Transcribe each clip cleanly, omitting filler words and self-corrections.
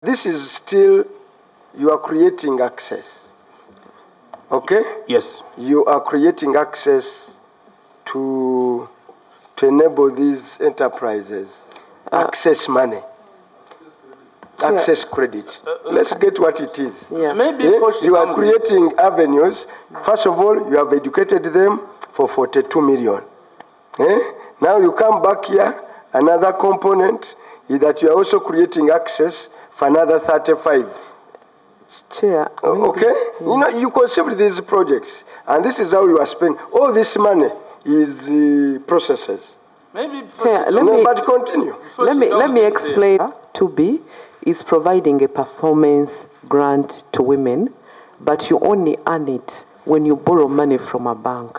This is still, you are creating access. Okay? Yes. You are creating access to enable these enterprises access money, access credit. Let's get what it is. Yeah. Maybe You are creating avenues. First of all, you have educated them for 42 million. Now you come back here, another component is that you are also creating access for another 35. Chair. Okay? You know, you conceived these projects, and this is how you are spending. All this money is processes. Maybe Chair, but continue. Let me explain. 2B is providing a performance grant to women, but you only earn it when you borrow money from a bank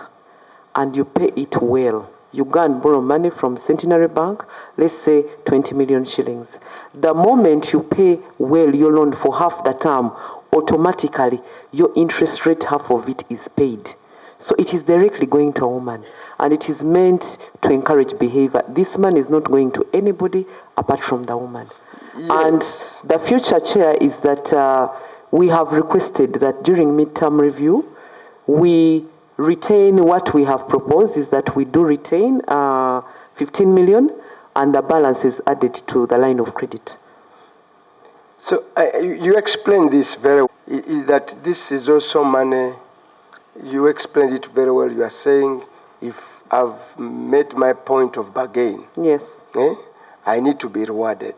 and you pay it well. You go and borrow money from Centenary Bank, let's say 20 million shillings. The moment you pay well your loan for half the term, automatically your interest rate, half of it is paid. So it is directly going to a woman, and it is meant to encourage behavior. This money is not going to anybody apart from the woman. Yes. And the future, Chair, is that we have requested that during midterm review, we retain what we have proposed is that we do retain 15 million, and the balance is added to the line of credit. So you explained this very well, is that this is also money. You explained it very well. You are saying, if I've met my point of bargain, yes, I need to be rewarded.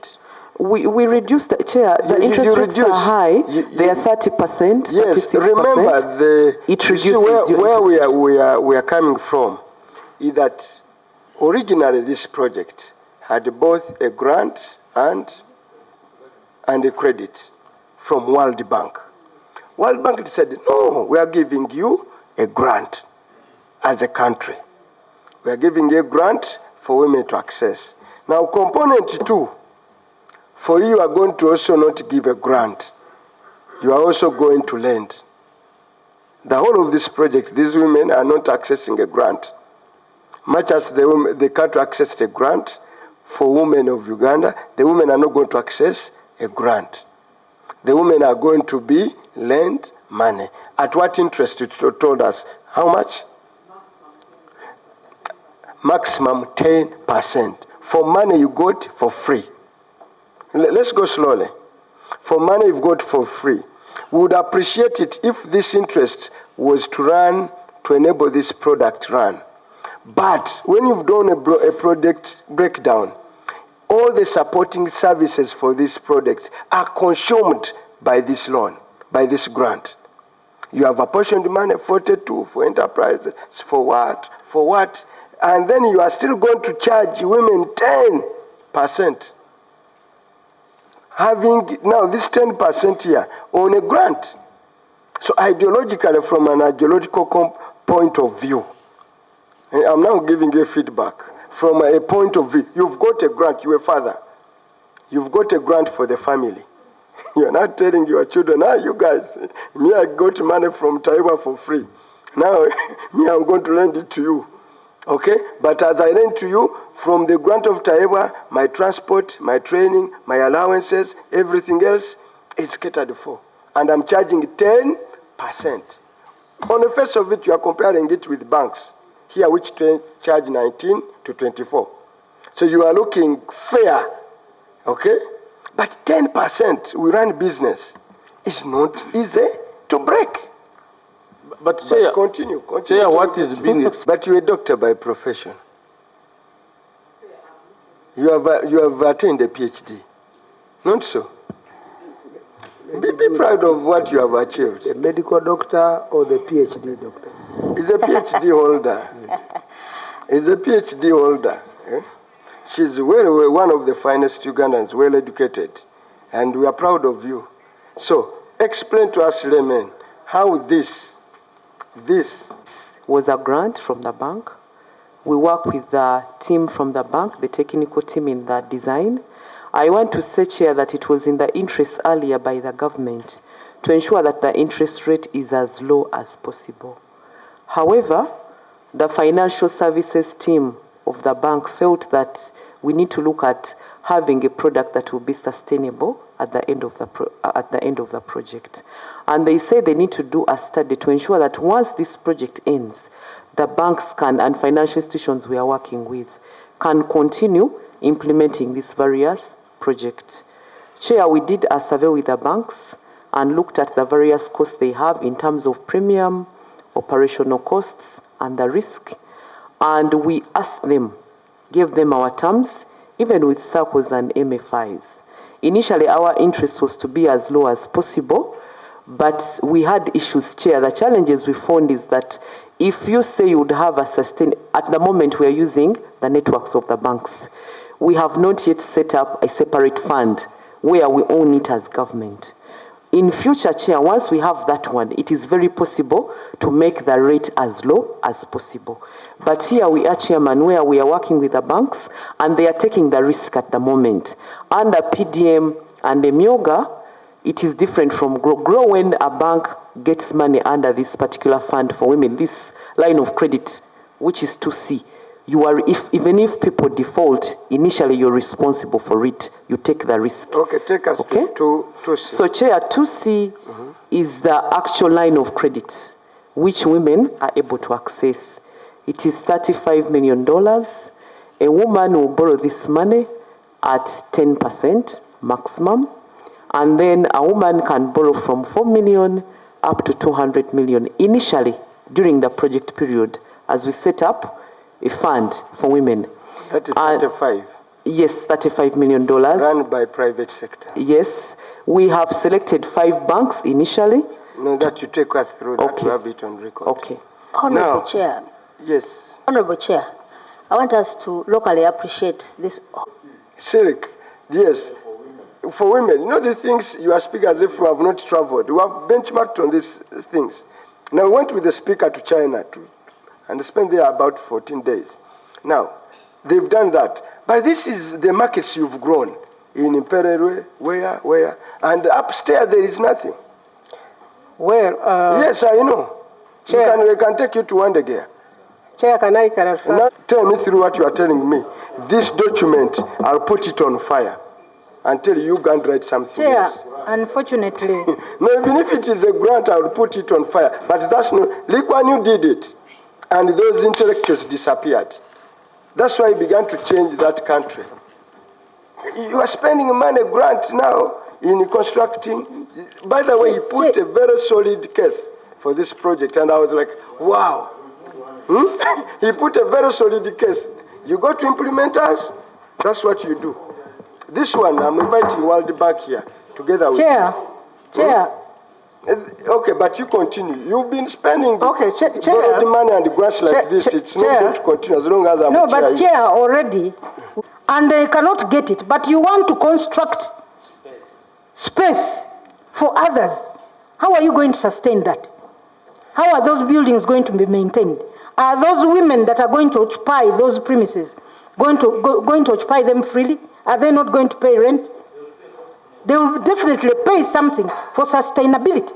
We reduced the Chair. The interest rates are high. They are 30%. Yes, 36%. remember it reduces where we are coming from is that originally this project had both a grant and a credit from World Bank. World Bank said, no, we are giving you a grant as a country. We are giving you a grant for women to access. Now, component 2, for you are going to also not give a grant. You are also going to lend. The whole of this project, these women are not accessing a grant. Much as they can't access a grant for women of Uganda, the women are not going to access a grant. The women are going to be lent money. At what interest? It told us. How much? Maximum 10%. For money you got for free. Let's go slowly. For money you've got for free. We would appreciate it if this interest was to run, to enable this product run. But when you've done a product breakdown, all the supporting services for this product are consumed by this loan, by this grant. You have apportioned money, 42 for enterprises, for what? For what? And then you are still going to charge women 10%. Having now this 10% here on a grant. So ideologically, from an ideological point of view, I'm now giving you feedback. From a point of view, you've got a grant, you're a father. You've got a grant for the family. You're not telling your children, you guys, me, I got money from Taiwan for free. Now, me, I'm going to lend it to you. Okay? But as I lend to you, from the grant of Taiwan, my transport, my training, my allowances, everything else, it's catered for. And I'm charging 10%. On the face of it, you are comparing it with banks. Here, which charge 19 to 24. So you are looking fair, okay? But 10% we run business is not easy to break. But Chair, continue. Chair, what is being But you're a doctor by profession. You have attained a PhD, not so? Be proud of what you have achieved. The medical doctor or the PhD doctor? He's a PhD holder. He's a PhD holder. She's one of the finest Ugandans, well educated. And we are proud of you. So, explain to us, laymen, how this was a grant from the bank. We work with the team from the bank, the technical team in the design. I want to say, Chair, that it was in the interest earlier by the government to ensure that the interest rate is as low as possible. However, the financial services team of the bank felt that we need to look at having a product that will be sustainable at the end of the project. And they say they need to do a study to ensure that once this project ends, the banks can and financial institutions we are working with can continue implementing these various projects. Chair, we did a survey with the banks and looked at the various costs they have in terms of premium, operational costs, and the risk. And we asked them, gave them our terms, even with circles and MFIs. Initially, our interest was to be as low as possible, but we had issues, Chair. The challenges we found is that if you say you would have a at the moment we are using the networks of the banks. We have not yet set up a separate fund where we own it as government. In future, Chair, once we have that one, it is very possible to make the rate as low as possible. But here we are, Chairman, where we are working with the banks and they are taking the risk at the moment. Under PDM and the MIOGA, it is different from GROW when a bank gets money under this particular fund for women, this line of credit, which is 2C. You are, even if people default, initially you're responsible for it. You take the risk. Okay, take us to 2C. So, Chair, 2C is the actual line of credit which women are able to access. It is $35 million. A woman will borrow this money at 10% maximum. And then a woman can borrow from 4 million up to 200 million initially during the project period as we set up a fund for women. That is 35. Yes, $35 million. Run by private sector. Yes. We have selected 5 banks initially. No, that you take us through that. Okay. We have it on record. Okay. Honorable Chair. Yes. Honorable Chair, I want us to locally appreciate this. Sirik, yes. For women, you know the things you are speaking as if we have not traveled. We have benchmarked on these things. Now, we went with the speaker to China and spent there about 14 days. Now, they've done that. But this is the markets you've grown. In Imperial, where? And upstairs there is nothing. Well, yes, I know. Chair. We can take you to Wandegea. Chair, can I clarify? Now, tell me through what you are telling me. This document, I'll put it on fire until you can write something Chair, else. unfortunately. No, even if it is a grant, I will put it on fire. But that's no. Look when you did it, and those intellectuals disappeared. That's why I began to change that country. You are spending money grant now in constructing. By the way, he put a very solid case for this project, and I was like, wow. He put a very solid case. You go to implement us, that's what you do. This one, I'm inviting World Bank here, together with Chair, Chair. Okay, but you continue. You've been spending Chair. borrowed money and grants like this. It's not going to continue as long as I'm No, chair. but Chair already, and they cannot get it. But you want to construct space for others. How are you going to sustain that? How are those buildings going to be maintained? Are those women that are going to occupy those premises going to occupy them freely? Are they not going to pay rent? They will definitely pay something for sustainability.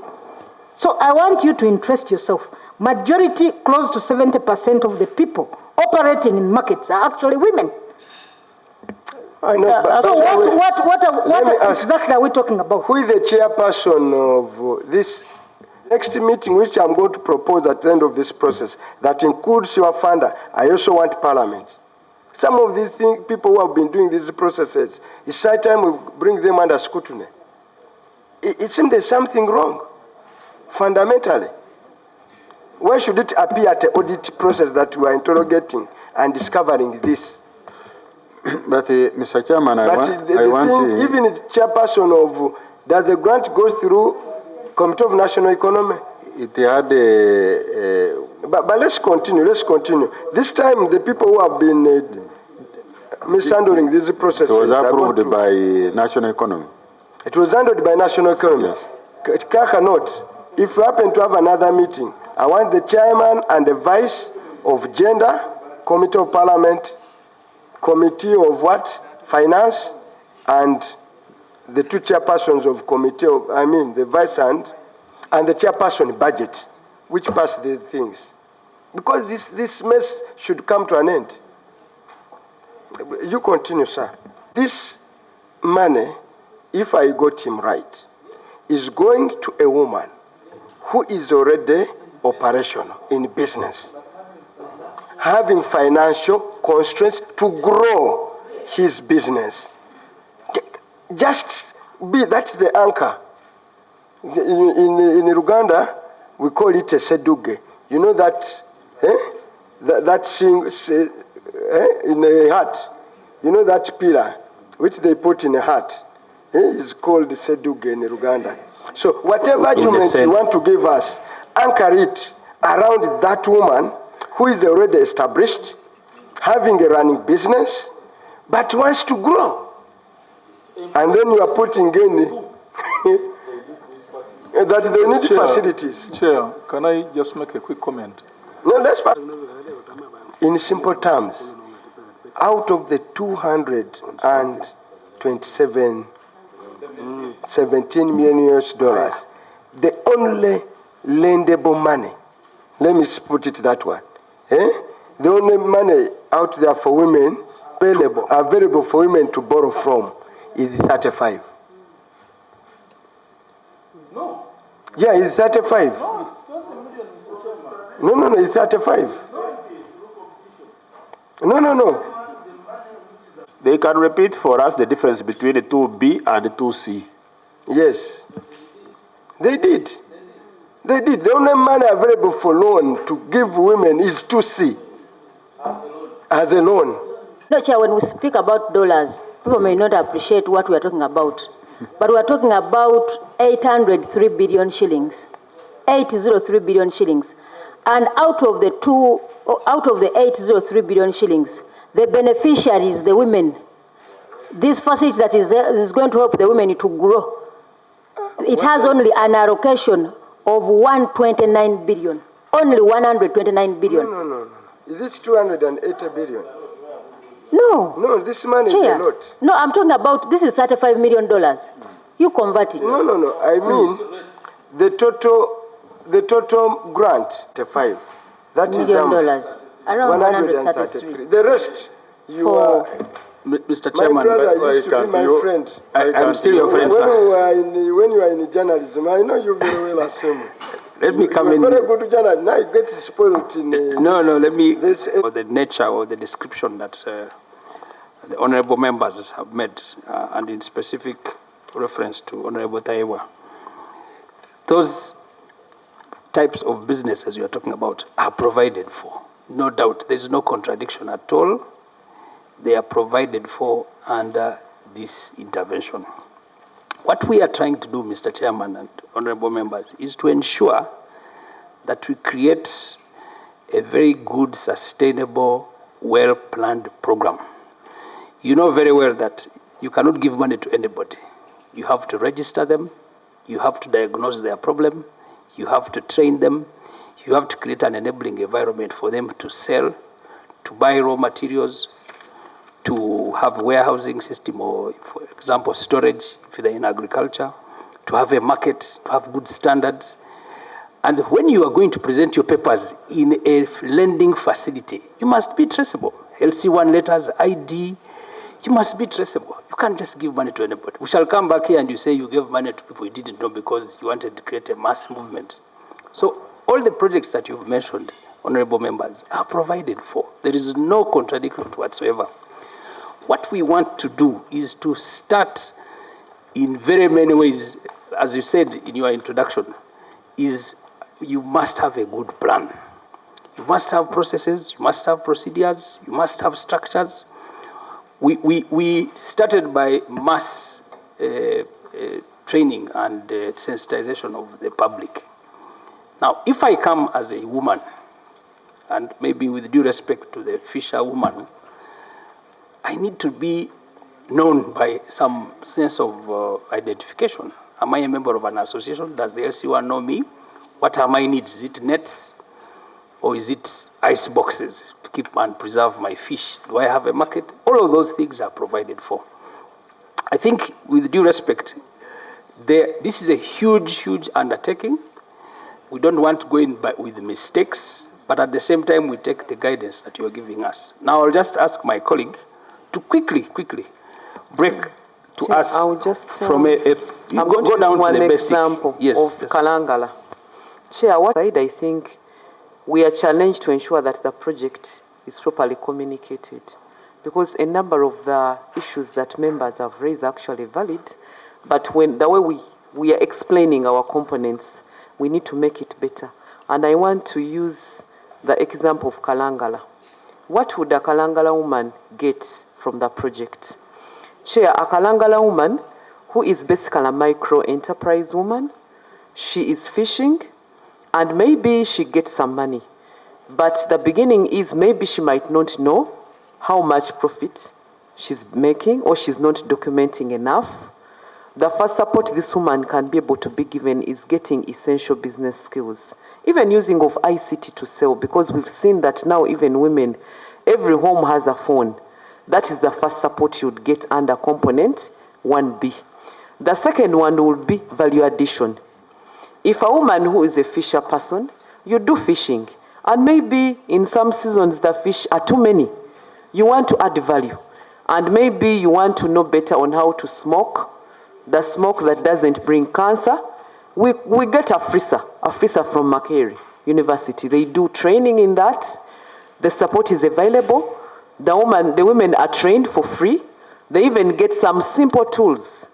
So I want you to interest yourself. Majority, close to 70% of the people operating in markets are actually women. I know, but So what exactly are we talking about? who is the chairperson of this next meeting, which I'm going to propose at the end of this process, that includes your funder? I also want Parliament. Some of these people who have been doing these processes, it's high time we bring them under scrutiny. It seems there's something wrong, fundamentally. Why should it appear at the audit process that we are interrogating and discovering this? But Mr. Chairman, I want even the chairperson of, does the grant go through Committee of National Economy? it had But let's continue. This time, the people who have been mishandling this process. it was approved by National Economy. It was handled by National Economy. Yes. Kaka note, if we happen to have another meeting, I want the chairman and the vice of gender, committee of parliament, committee of what? Finance, and the two chairpersons of committee of, the vice and the chairperson budget, which pass the things. Because this mess should come to an end. You continue, sir. This money, if I got him right, is going to a woman who is already operational in business, having financial constraints to grow his business. Just be, that's the anchor. In Uganda, we call it a seduge. You know that, that thing in a hat. You know that pillar, which they put in a hat, is called seduge in Uganda. So whatever argument you want to give us, anchor it around that woman who is already established, having a running business, but wants to grow. And then you are putting in that they need facilities. Chair, can I just make a quick comment? No, that's fine. In simple terms, out of the 227, 17 million US dollars, the only lendable money, let me put it that way, the only money out there for women available for women to borrow from is 35. No. Yeah, it's 35. No, it's 20 million, Mr. Chairman. No, it's 35. No. They can repeat for us the difference between the 2B and the 2C. Yes. They did. The only money available for loan to give women is 2C. As a loan. No, Chair, when we speak about dollars, people may not appreciate what we are talking about. But we are talking about 803 billion shillings. 803 billion shillings. And out of the 803 billion shillings, the beneficiaries, the women, this facility that is going to help the women to grow, it has only an allocation of 129 billion. Only 129 billion. No. Is it 280 billion? No, this money Chair, is a lot. No, I'm talking about, this is $35 million. You convert it. No. I mean, the total grant, the $5. That $1 is million. Around 133. The rest, you are... Mr. My Chairman, brother used to be my friend. I'm still your friend, sir. When you are in journalism, I know you very well as him. Let me come in. Very good journalist. Now you get spoiled in... No, let me... For the nature or the description that the honorable members have made, and in specific reference to Honorable Taiwa, those types of businesses you are talking about are provided for. No doubt. There's no contradiction at all. They are provided for under this intervention. What we are trying to do, Mr. Chairman and honorable members, is to ensure that we create a very good, sustainable, well-planned program. You know very well that you cannot give money to anybody. You have to register them, you have to diagnose their problem, you have to train them, you have to create an enabling environment for them to sell, to buy raw materials, to have a warehousing system, or, for example, storage, if they're in agriculture, to have a market, to have good standards. And when you are going to present your papers in a lending facility, you must be traceable. LC1 letters, ID, you must be traceable. You can't just give money to anybody. We shall come back here and you say you gave money to people you didn't know because you wanted to create a mass movement. So all the projects that you've mentioned, honorable members, are provided for. There is no contradiction whatsoever. What we want to do is to start in very many ways, as you said in your introduction, is you must have a good plan. You must have processes, you must have procedures, you must have structures. We started by mass training and sensitization of the public. Now, if I come as a woman, and maybe with due respect to the fisher woman, I need to be known by some sense of identification. Am I a member of an association? Does the LC1 know me? What are my needs? Is it nets or is it ice boxes to keep and preserve my fish? Do I have a market? All of those things are provided for. I think with due respect, this is a huge, huge undertaking. We don't want to go in with mistakes, but at the same time, we take the guidance that you're giving us. Now, I'll just ask my colleague to quickly break to Chair, us I'll just, from I'm going go to down use one to the basic. example Yes, of yes. Kalangala. Chair, what side I think we are challenged to ensure that the project is properly communicated, because a number of the issues that members have raised are actually valid, but when the way we are explaining our components, we need to make it better. And I want to use the example of Kalangala. What would a Kalangala woman get from the project? Chair, a Kalangala woman who is basically a micro-enterprise woman, she is fishing, and maybe she gets some money. But the beginning is maybe she might not know how much profit she's making, or she's not documenting enough. The first support this woman can be able to be given is getting essential business skills, even using of ICT to sell, because we've seen that now even women, every home has a phone. That is the first support you'd get under component 1B. The second one will be value addition. If a woman who is a fisher person, you do fishing, and maybe in some seasons the fish are too many, you want to add value, and maybe you want to know better on how to smoke, the smoke that doesn't bring cancer. We get a FRISA from Macquarie University. They do training in that. The support is available. The women are trained for free. They even get some simple tools.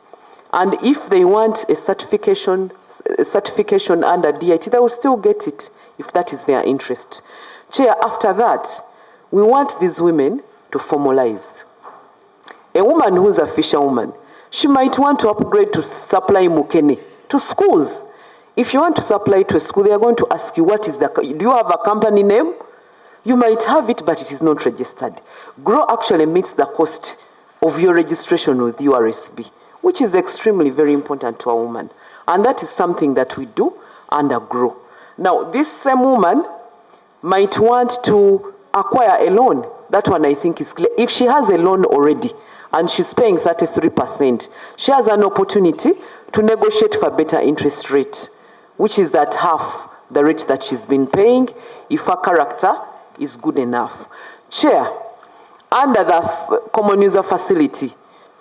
And if they want a certification under DIT, they will still get it if that is their interest. Chair, after that, we want these women to formalize. A woman who's a fisherwoman, she might want to upgrade to supply mukene to schools. If you want to supply to a school, they are going to ask you, do you have a company name? You might have it, but it is not registered. GROW actually meets the cost of your registration with URSB, which is extremely very important to a woman. And that is something that we do under GROW. Now, this same woman might want to acquire a loan. That one I think is clear. If she has a loan already and she's paying 33%, she has an opportunity to negotiate for better interest rate, which is at half the rate that she's been paying if her character is good enough. Chair, under the common user facility,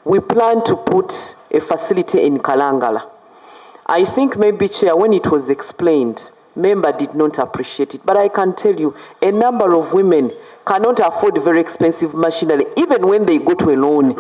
we plan to put a facility in Kalangala. I think maybe, Chair, when it was explained, member did not appreciate it. But I can tell you, a number of women cannot afford very expensive machinery. Even when they go to a loan,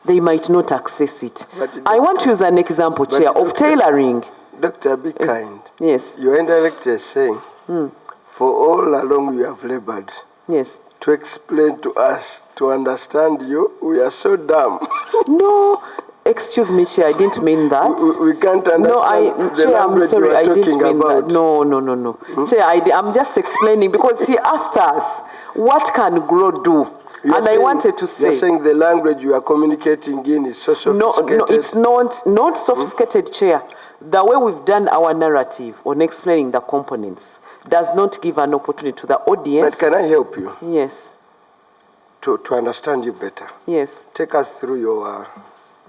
they might not access it. I want to use an example, Chair, of tailoring. Doctor, be kind. Yes. Your indirect is saying, for all along you have labored. Yes. To explain to us, to understand you, we are so dumb. No, excuse me, Chair, I didn't mean that. We can't understand Chair, I'm sorry, I didn't mean about. that. No. Chair, I'm just explaining because he asked us, what can GROW do? I wanted to say... You're saying the language you are communicating in is so sophisticated? No, it's not sophisticated, Chair. The way we've done our narrative on explaining the components does not give an opportunity to the audience. But can I help you? Yes. To understand you better. Yes. Take us through your...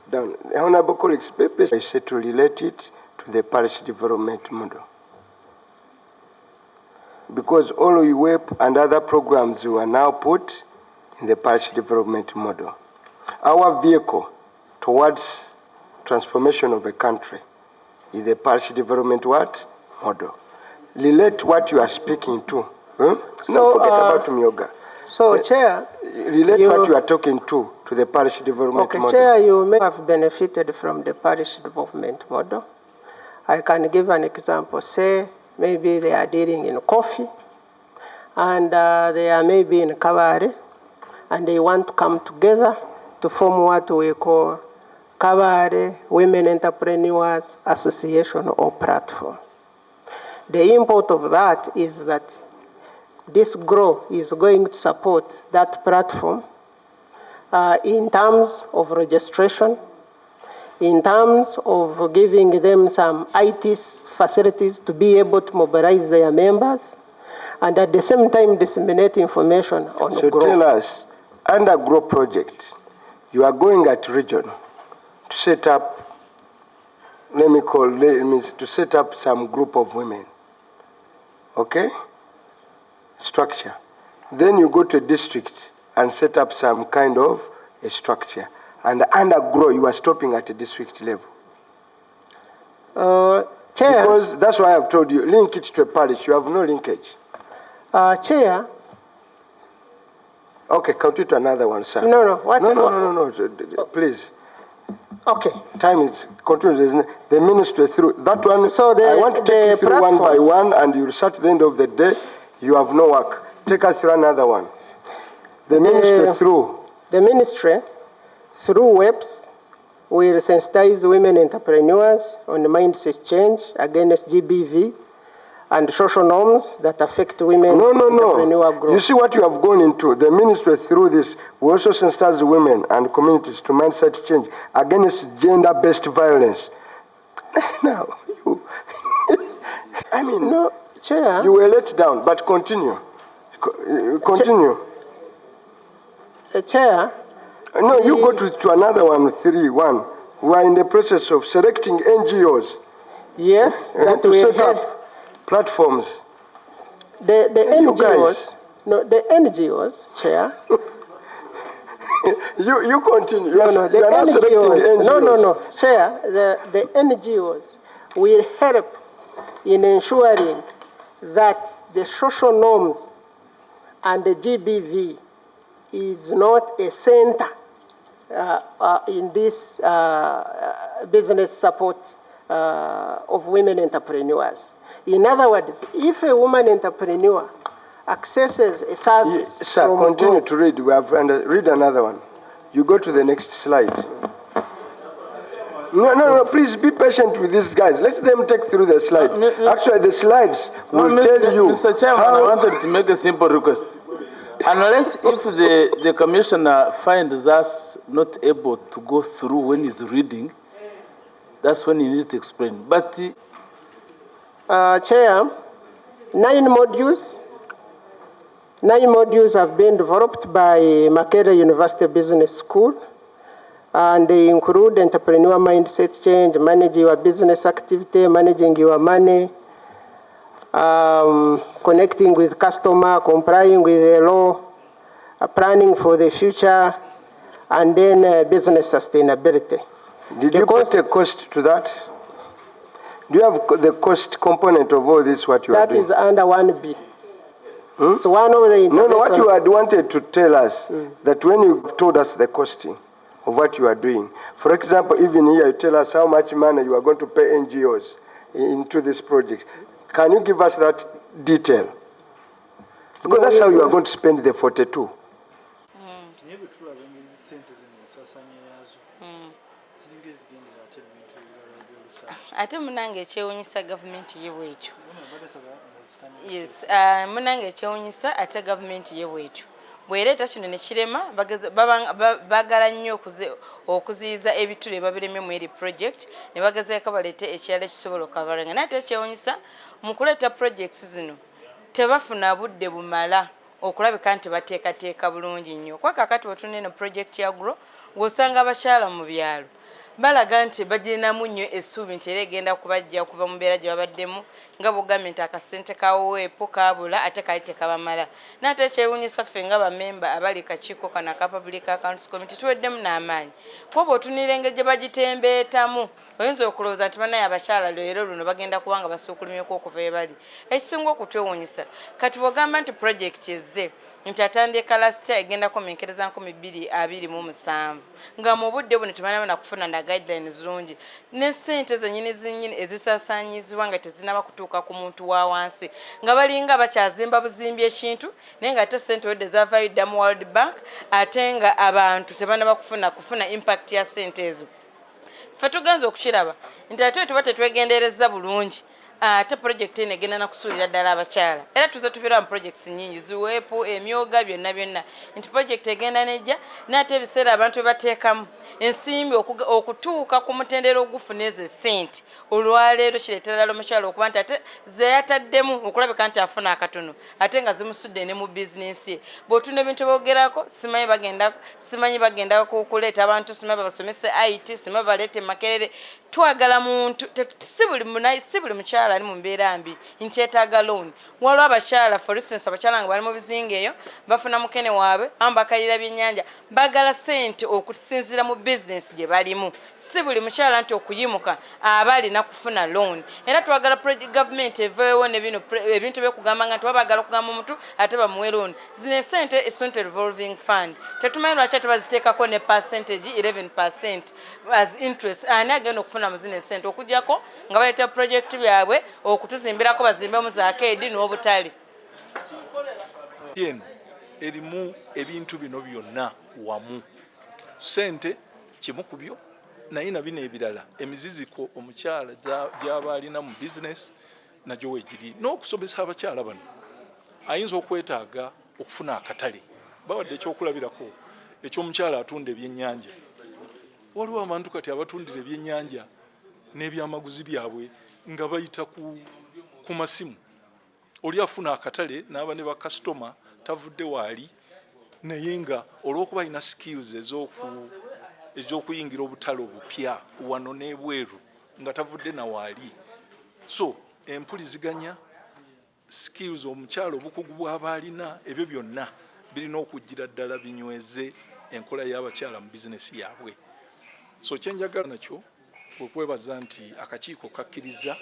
down. Honorable colleagues, I said to relate it to the parish development model. Because all WEP and other programs were now put in the parish development model. Our vehicle towards transformation of a country is the parish development model. Relate what you are speaking to. Don't forget about Myoga. So, Chair... Relate what you are talking to the parish development model. Chair, you may have benefited from the parish development model. I can give an example. Say, maybe they are dealing in coffee, and they are maybe in Kabare, and they want to come together to form what we call Kabare Women Entrepreneurs Association or Platform. The import of that is that this GROW is going to support that platform in terms of registration, in terms of giving them some IT facilities to be able to mobilize their members, and at the same time disseminate information on GROW. So tell us, under GROW project, you are going at region to set up, to set up some group of women, okay? Structure. Then you go to a district and set up some kind of a structure, and undergrow, you are stopping at a district level. Chair. Because that's why I've told you, link it to a parish. You have no linkage. Chair. Okay, continue to another one, sir. No. No. Please. Okay. Time is continuous. The ministry through that one. So I want to take you through one by one, and you'll start at the end of the day. You have no work. Take us through another one. The ministry through. The ministry through WEPS will sensitize women entrepreneurs on the mindset change against GBV and social norms that affect women entrepreneur growth. You see what you have gone into. The ministry through this will also sensitize women and communities to mindset change against gender-based violence. Now, you, I mean, no, Chair. You were let down, but continue. Continue. Chair. No, you go to another one, 3.1. We are in the process of selecting NGOs. Yes, that to will set help. up platforms. The NGOs, the NGOs, Chair. you continue. No, the NGOs. No, Chair, the NGOs will help in ensuring that the social norms and the GBV is not a center in this business support of women entrepreneurs. In other words, if a woman entrepreneur accesses a service... Yes, sir, continue to read. We have read another one. You go to the next slide. No, please be patient with these guys. Let them take through the slide. Actually, the slides will tell you... Mr. Chairman, I wanted to make a simple request. Unless if the commissioner finds us not able to go through when he's reading, that's when he needs to explain. But... Chair, 9 modules have been developed by Makerere University Business School, and they include entrepreneur mindset change, manage your business activity, managing your money, connecting with customer, complying with the law, planning for the future, and then business sustainability. Did you put a cost to that? Do you have the cost component of all this, what you are doing? That is under 1B. So one of the No, what you had wanted to tell us, that when you told us the costing of what you are doing, for example, even here you tell us how much money you are going to pay NGOs into this project. Can you give us that detail? Because that's how you are going to spend the 42. Ate munange ekyewuunyisa gavumenti ye bwetyo. Yes, munange ekyewuunyisa ate gavumenti ye bwetyo. Bw'ereeta kino ne kirema baagala nnyo okuziyiza ebitule babireme mu eri project ne bagezaako baleete ekirala ekisobola okukabalenga. Naye ate ekyewuunyisa mu kuleeta projects zino tebafuna budde bumala okulabika nti bateekateeka bulungi nnyo. Kwa kakati wetunula eno project ya Grow ng'osanga abakyala mu byalo balaga nti bagirinamu nnyo essuubi nti era egenda kubajja okuva mu mbeera gye babaddemu nga bw'ogambye nti akasente kaweepo kaabula ate kali tekabamala. N'ate ekyewuunyisa ffe nga bamemba abali kakiiko kano aka Public Accounts Committee tuweddemu n'amaanyi. Kuba bw'otunuulira engeri gye bagitembeetamu oyinza okulowooza nti banaye abakyala leero luno bagenda kuba nga basuukulumyeko okuva we bali. Ekisinga okutwewuunyisa kati bw'ogamba nti project ezze nti atandika last year egenda kumenkereza 2027 nga mu budde buno tebanaba na kufuna na guidelines zirungi ne ssente zennyini ezisaasaanyizibwa nga tezinaba kutuuka ku muntu wa wansi nga balinga bakyazimba buzimbi ekintu naye nga ate ssente wedde zavaayo dda mu World Bank ate nga abantu tebanaba kufuna impact ya ssente ezo. Ffe tugenza okukiraba nti ate tuba tetwegendereza bulungi ate project eno egenda na kusuulira ddala abakyala. Era tuze tubeera mu projects nnyingi ziweepo emyoga byonna nti project egenda nejja n'ate ebiseera abantu bebateekamu ensimbi okutuuka ku mutendera ogufuna ezo ssente olwaleero kireetera ddala omukyala okuba nti ate ze yataddemu okulabika nti afuna akatono ate nga zimusudde ne mu bizinensi ye. Bw'otunda ebintu boogerako simanyi bagenda kuleeta abantu simanyi babasomese IT simanyi baleete Makerere twagala muntu si buli mukyala ali mu mbeera mbi nti yeetaaga loan. Waliwo abakyala, for instance abakyala nga bali mu bizinga eyo bafuna mukene waabwe amba bakalira byennyanja bagala ssente okusinziira mu bizinesi gye balimu. Si buli mukyala nti okuyimuka aba alina kufuna loan. Era twagala gavumenti eveewo ne bino ebintu by'okugamba nga tebabagala okugamba omuntu ate bamuwe loan. Zino essente essente revolving fund tetumanyi lwaki tebaziteekako ne percentage 11% as interest. Ani agenda okufuna mu zino essente okuggyako nga baleeta project byabwe okutuzimbirako bazimbemu za arcade n'obutale. Eno erimu ebintu bino byonna wamu. Ssente kimu ku byo naye na bino ebirala emiziziko omukyala gy'aba alina mu business nagyo weegiri n'okusomesa abakyala bano ayinza okwetaaga okufuna akatale. Bawadde ekyokulabirako eky'omukyala atunda ebyennyanja. Waliwo abantu kati abatundira ebyennyanja n'ebyamaguzi byabwe nga bayita ku masimu. Oli afuna akatale n'aba ne bakasitoma tavudde waali naye nga olw'okuba alina skills ez'okuyingira obutale obupya wano n'ebweru nga tavudde na waali. So empuliziganya skills omukyala obukugu bw'aba alina ebyo byonna birina okujjira ddala binyweze enkola y'abakyala mu bizinesi yaabwe. So kyenjagala nakyo okwebaza nti akakiiko kakkiriza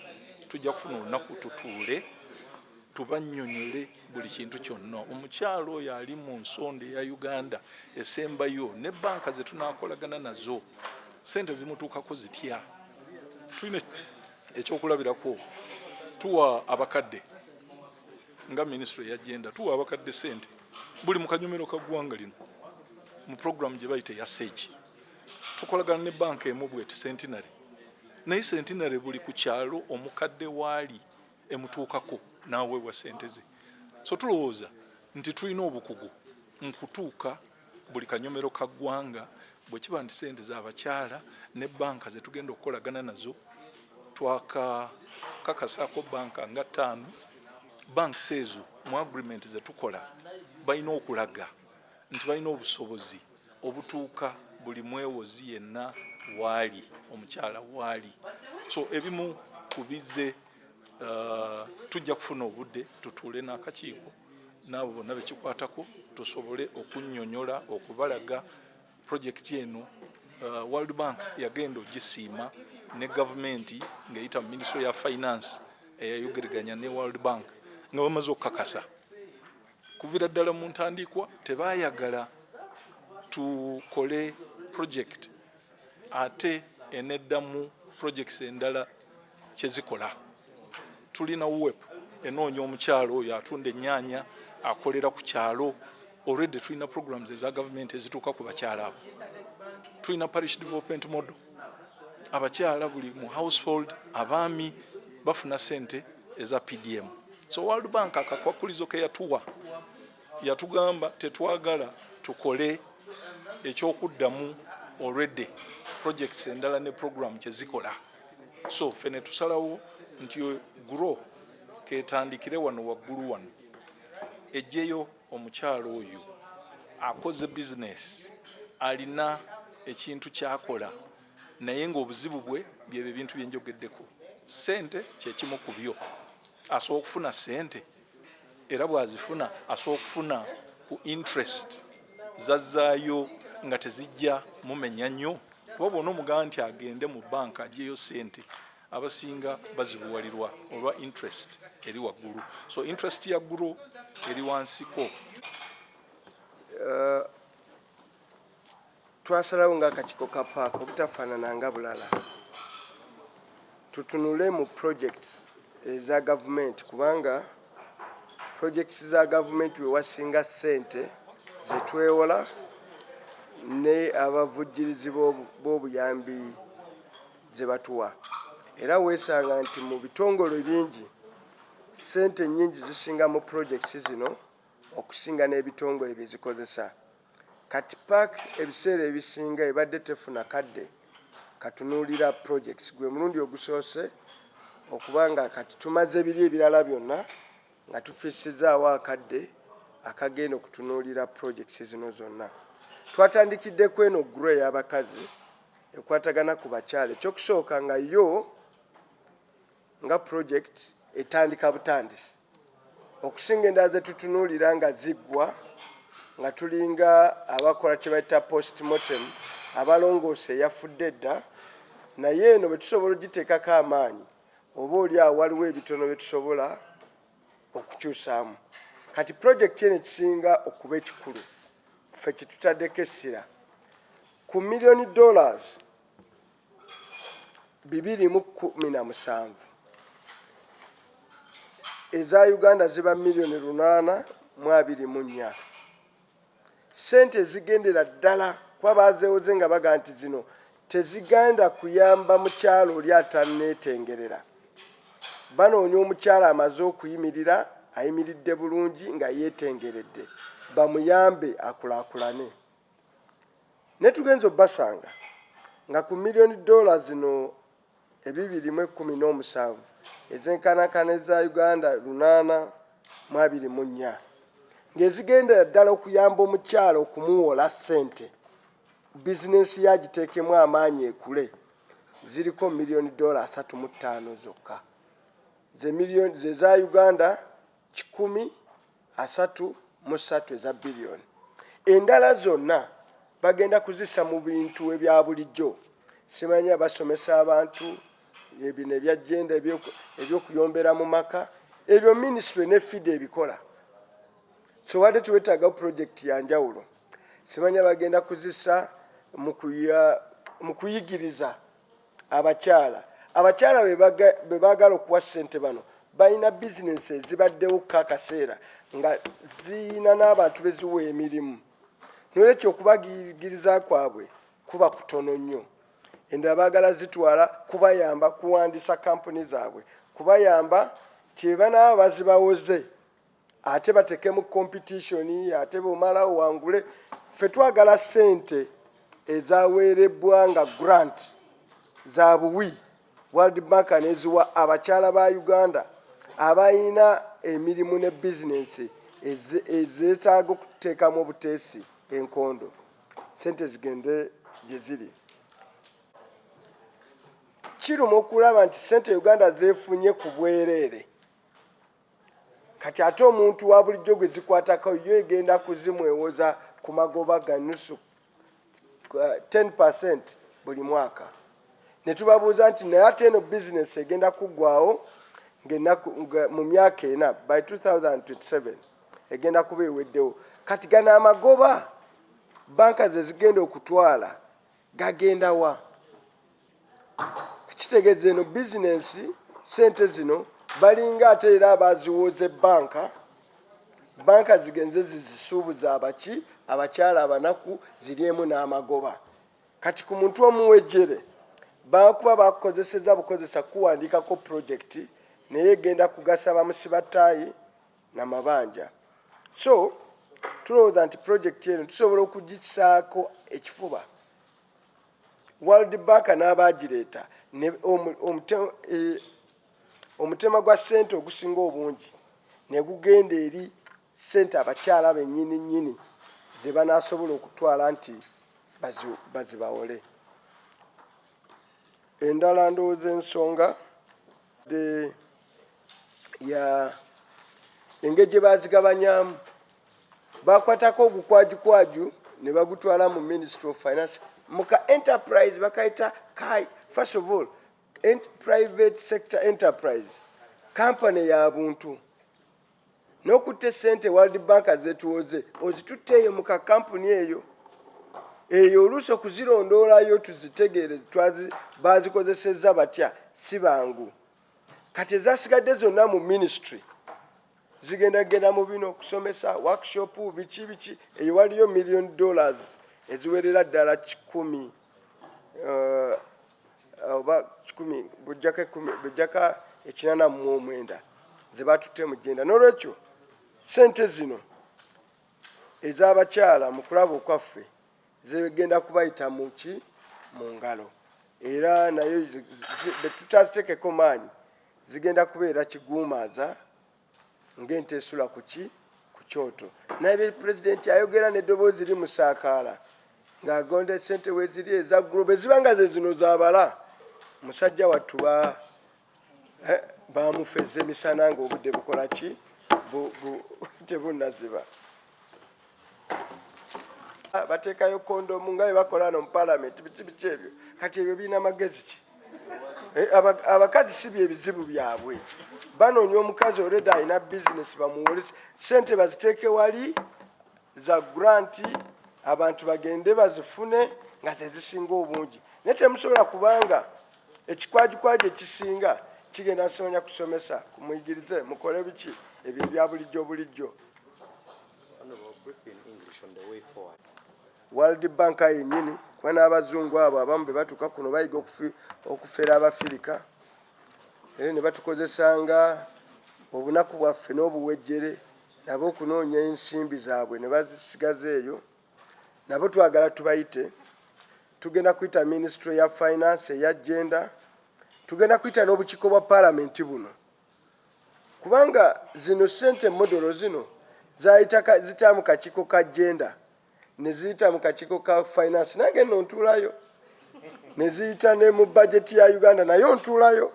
tujja kufuna olunaku tutuule tubannyonnyole buli kintu kyonna. Omukyala oyo ali mu nsonda eya Uganda esembayo ne banka ze tunaakolagana nazo ssente zimutuukako zitya. Tulina ekyokulabirako tuwa abakadde nga minisitule yagenda tuwa abakadde ssente buli mu kanyomero ka ggwanga lino mu program gye bayita ya SAGE. Tukolagana ne banka emu bweti Centenary naye Centenary buli ku kyalo omukadde waali emutuukako n'aweebwa ssente ze. So tulowooza nti tulina obukugu nkutuuka buli kanyomero ka ggwanga bwe kiba nti ssente z'abakyala ne banka ze tugenda okukolagana nazo twakakasaako banka nga 5 banks ezo mu agreement ze tukola balina okulaga nti balina obusobozi obutuuka buli mwewozi yenna waali omukyala waali. So ebimu kubize tujja kufuna obudde tutuule n'akakiiko n'abo bonna bekikwatako tusobole okunnyonnyola okubalaga projekiti eno. World Bank yagenda ogisiima ne gavumenti ng'eyita mu Ministry ya Finance eyayogeraganya ne World Bank nga bamaze okukakasa kuviira ddala mu ntandikwa tebaayagala tukole project ate eneddamu projects endala kyezikola. Tulina web enoonya omukyalo oyo atunda ennyaanya akolera ku kyalo. Already tulina programs eza government ezituuka ku bakyala abo. Tulina parish development model abakyala buli mu household abaami bafuna ssente eza PDM. So World Bank akakwakulizo ke yatugamba tetwagala tukole ekyokuddamu already projects endala ne program kyezikola. So fene tusalawo nti grow ketandikire wano waggulu wano ejjeyo omukyalo oyo akoze business alina ekintu kyakola naye ng'obuzibu bwe byebyo ebintu byenjogeddeko. Ssente kyekimu ku byo. Asobola okufuna ssente era bw'azifuna asobola okufuna ku interest zazzaayo nga tezijja mumenya nnyo. Wabona omugamba nti agende mu banka aggyeyo ssente abasinga bazibuwalirwa olwa interest eri waggulu. So interest ya ggulu eri wansiko. Twasalawo ng'akakiiko ka PAC obutafaanana nga bulala tutunule mu projects eza gavumenti kubanga projects za gavumenti we wasinga ssente zetwewola ne abavujjirizi b'obuyambi ze batuwa. Era weesanga nti mu bitongole bingi ssente nnyingi zisinga mu projects zino okusinga n'ebitongole bye zikozesa. Kati PAC ebiseera ebisinga ebadde tefuna kadde katunuulira projects gwe mulundi ogusoose okubanga kati tumaze biri ebirala byonna nga tufiisizaawo akadde akagenda okutunuulira projects zino zonna. Twatandikidde ku eno grow y'abakazi ekwatagana ku bakyala. Ekyokusooka nga yo nga project etandika butandisi okusinga endala ze tutunuulira nga ziggwa nga tulinga abakola kye bayita postmortem abalongoose eyafudde edda, naye eno bwe tusobola ogiteekako amaanyi oba oli awo waliwo ebitono bye tusobola okukyusaamu. Kati project eno ekisinga okuba ekikulu ffe kye tutaddeko essira ku $1 million 217 eza Uganda ziba $824,000. Sente zigendera ddala kuba bazeewoze nga baga nti zino tezigenda kuyamba mukyalo oli atanneetengerera. Banoonya omukyala amaze okuyimirira, ayimiridde bulungi nga yeetengeredde, bamuyambe akulaakulane. Ne tugenza obbasanga nga ku $1 million zino 217 ezenkanankana eza Uganda 824 ng'ezigendera ddala okuyamba omukyala okumuwola ssente, bizinensi yagiteekemu amaanyi ekule, ziriko $1 million 35 zokka. Ze za Uganda 133 eza biliyoni. Endala zonna bagenda kuzissa mu bintu ebya bulijjo. Simanya basomesa abantu ebino ebya genda ebyokuyombera mu maka, ebyo ministry ne FID ebikola. So wadde tuwetaaga project ya njawulo. Simanya bagenda kuzissa mu kuyigiriza abakyala. Abakyala be baagala okuwa ssente bano balina bizinesi ezibaddewo akaseera nga ziyina n'abantu beziwa emirimu. N'olwekyo okubagiriza kwabwe kuba kutono nnyo. Endala baagala zitwala kubayamba kuwandiisa kampuni zaabwe, kubayamba tyebanaba bazibawoze ate batekemu competition, ate bw'omalawo wangule. Ffe twagala ssente ezaweerebbwa nga grant za buwi World Bank neziwa abakyala ba Uganda abayina emirimu ne bizinensi ezeetaaga okuteekamu obuteesi enkondo. Ssente zigende gye ziri. Kiruma okulaba nti ssente Uganda zeefunye ku bwereere. Kati ate omuntu wa bulijjo gwe zikwatako yo egenda kuzimwewoza ku magoba ga nusu 10% buli mwaka. Ne tubabuuza nti naye ate eno bizinesi egenda kuggwawo mu myaka ena by 2027 egenda kuba eweddewo. Kati gano amagoba banka ze zigenda okutwala gagenda wa? Kitegeeza eno bizinesi ssente zino balinga ate era abaziwoze banka zigenze zizisuubuza abakyala abanaku ziriemu n'amagoba. Kati ku muntu omuwejjere bakuba bakozeseza bukozesa kuwandiikako projekiti naye egenda kugasa bamusibataayi n'amabanja. So tulowooza nti projekiti eno tusobola okugisaako ekifuba. World Bank n'abaagireeta omutema gwa ssente ogusinga obungi ne gugenda eri ssente abakyala bennyini nnyini ze banaasobola okutwala nti bazibawole. Endala ndowooza ensonga engeri gye baazigabanyaamu bakwatako ogukwajukwaju ne bagutwala mu Ministry of Finance muka enterprise bakayita kai. First of all, private sector enterprise company ya buntu n'okutta ssente World Bank zetuwoze ozitutteeyo muka kampuni eyo oluusi okuzirondoolayo tuzitegeere bazikozesezza batya si bangu. Kati ezasigadde zonna mu ministry zigenda mu bino okusomesa workshop biki eyo waliyo $1 million eziwerera ddala 10 oba 10 bujjaka 89 ze batutte mu genda. N'olwekyo ssente zino ez'abakyala mu kulaba okwaffe zigenda kubayita mu ngalo era nayo betutaziteekeko maanyi zigenda kubeera kiguumaaza ng'ente esula ku kyoto. Naye pulezidenti ayogera n'eddoboozi limusaakaala ng'agonda ssente weziri eza group ezibanga ze zino zabala musajja wattu bamufezza emisana ng'obudde bukola ki tebunaziba bateekayo kondomu nga bwe bakola no mu palamenti biki ebyo kati ebyo birina magezi ki abakazi si byebizibu byabwe banoonya omukazi olredi alina bizinesi bamuwolesa sente baziteeke wali za granti abantu bagende bazifune nga zezisinga obungi naye temusobola kubanga ekikwajukwaji ekisinga kigenda nsomanya kusomesa kumuyigirize mukole biki ebyo ebya bulijjo World Bank yennyini kuba n'abazungu abo abamu be batuuka kuno bayiga okufera abafirika ne batukozesanga obunaku bwaffe n'obuwejjere nabo okunoonya ensimbi zaabwe ne bazisigaza eyo nabo twagala tubayite tugenda kuyita Ministry ya Finance eya Gender tugenda kuyita n'obukiiko bwa Parliament buno kubanga zino ssente modolo zino zita mu kakiiko ka Gender ne ziyita mu kakiiko ka Finance nange nno ntuulayo ne ziyita ne mu budget ya Uganda nayo ntuulayo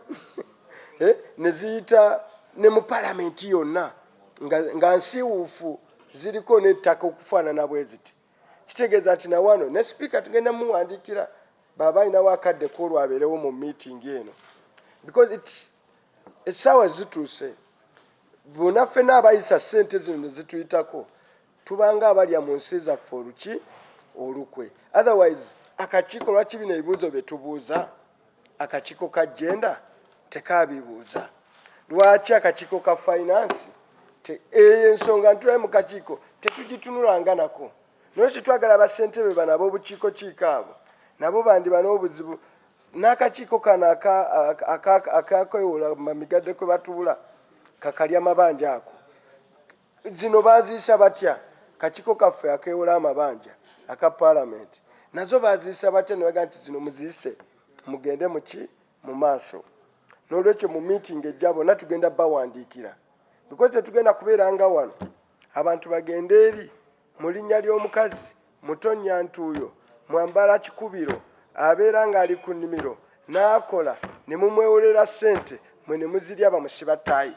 ne ziyita ne mu Parliament yonna nga nsiwuufu ziriko n'ettaka okufaanana bwe ziti kitegeeza nti na wano ne speaker tugenda muwandiikira baba alinawo akadde koolwo abeerewo mu meeting eno because essaawa zituuse bonna ffenna abayisa ssente zino ne zituyitako tubanga abalya mu nsi zaffe olukwe otherwise akakiiko lwaki bino ebibuuzo bye tubuuza akakiiko ka Gender tekaabibuuza lwaki akakiiko ka Finance eyo ensonga ntulayo mu kakiiko tetugitunulanga nako nolwekyo twagala abassentebe bano ab'obukiiko kiiko abo nabo bandiba n'obuzibu n'akakiiko kano akakwewola mamigadde kwe batuula kakalya amabanja ako zino baaziyisa batya kakiiko kaffe akeewola amabanja aka Parliament nazo baaziyisa batya ne baga nti zino muziyise mugende mu maaso n'olwekyo mu meeting ejja bonna tugenda bawandiikira because tugenda kubeeranga wano abantu bagende eri mu linnya ly'omukazi mutonya ntuuyo mwambala kikubiro abeera ng'ali ku nnimiro n'akola ne mumwewolera ssente mwe ne muzirya bamusiba ttaayi